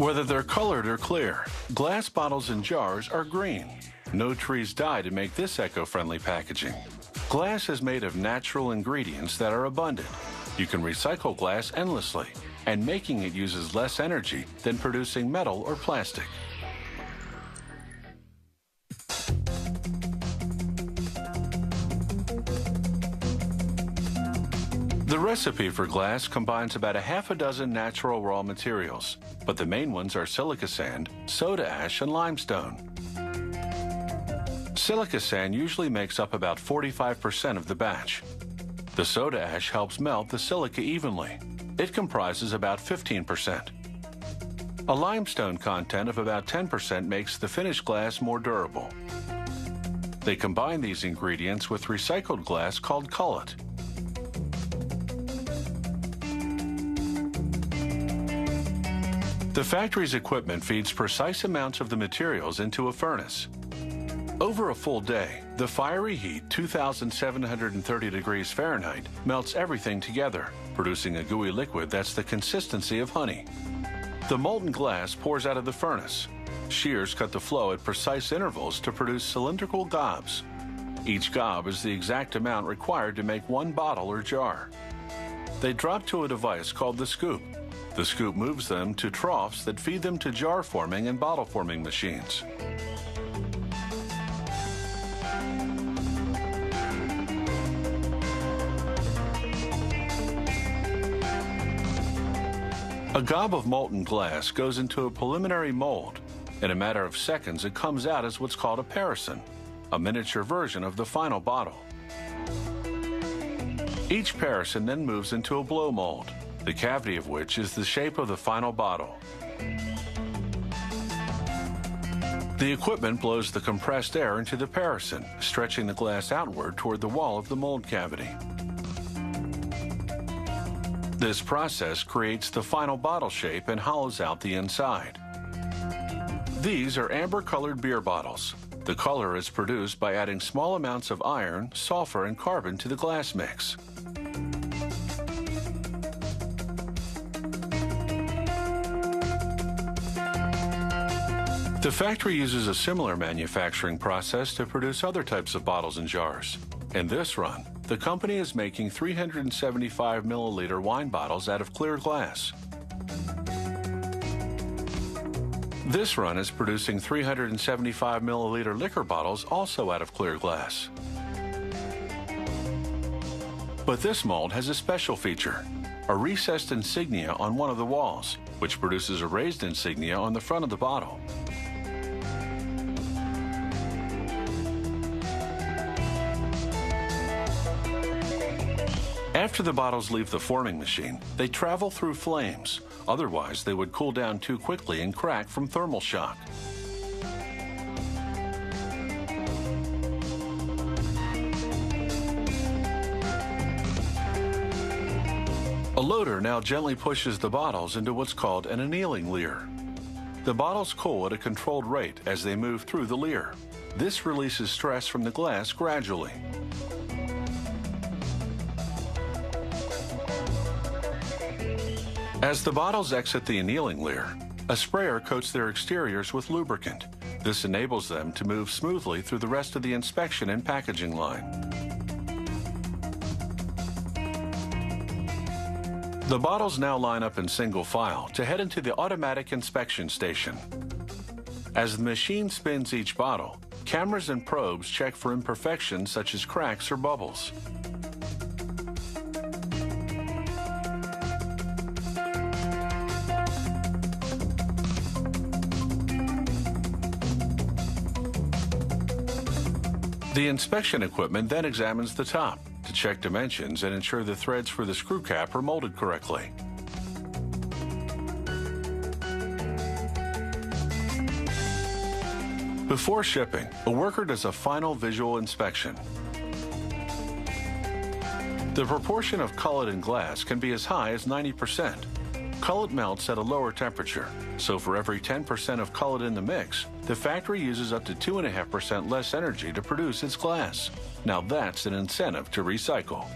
Whether they're colored or clear, glass bottles and jars are green. No trees die to make this eco-friendly packaging. Glass is made of natural ingredients that are abundant. You can recycle glass endlessly, and making it uses less energy than producing metal or plastic. The recipe for glass combines about a half a dozen natural raw materials, but the main ones are silica sand, soda ash, and limestone. Silica sand usually makes up about 45% of the batch. The soda ash helps melt the silica evenly. It comprises about 15%. A limestone content of about 10% makes the finished glass more durable. They combine these ingredients with recycled glass called cullet. The factory's equipment feeds precise amounts of the materials into a furnace. Over a full day, the fiery heat, 2,730 degrees Fahrenheit, melts everything together, producing a gooey liquid that's the consistency of honey. The molten glass pours out of the furnace. Shears cut the flow at precise intervals to produce cylindrical gobs. Each gob is the exact amount required to make one bottle or jar. They drop to a device called the scoop. The scoop moves them to troughs that feed them to jar forming and bottle forming machines. A gob of molten glass goes into a preliminary mold. In a matter of seconds, it comes out as what's called a parison, a miniature version of the final bottle. Each parison then moves into a blow mold, the cavity of which is the shape of the final bottle. The equipment blows the compressed air into the parison, stretching the glass outward toward the wall of the mold cavity. This process creates the final bottle shape and hollows out the inside. These are amber-colored beer bottles. The color is produced by adding small amounts of iron, sulfur, and carbon to the glass mix. The factory uses a similar manufacturing process to produce other types of bottles and jars. In this run, the company is making 375 milliliter wine bottles out of clear glass. This run is producing 375 milliliter liquor bottles also out of clear glass. But this mold has a special feature, a recessed insignia on one of the walls, which produces a raised insignia on the front of the bottle. After the bottles leave the forming machine, they travel through flames. Otherwise, they would cool down too quickly and crack from thermal shock. A loader now gently pushes the bottles into what's called an annealing leer. The bottles cool at a controlled rate as they move through the leer. This releases stress from the glass gradually. As the bottles exit the annealing leer, a sprayer coats their exteriors with lubricant. This enables them to move smoothly through the rest of the inspection and packaging line. The bottles now line up in single file to head into the automatic inspection station. As the machine spins each bottle, cameras and probes check for imperfections such as cracks or bubbles. The inspection equipment then examines the top to check dimensions and ensure the threads for the screw cap are molded correctly. Before shipping, a worker does a final visual inspection. The proportion of cullet in glass can be as high as 90%. Cullet melts at a lower temperature, so for every 10% of cullet in the mix, the factory uses up to 2.5% less energy to produce its glass. Now that's an incentive to recycle.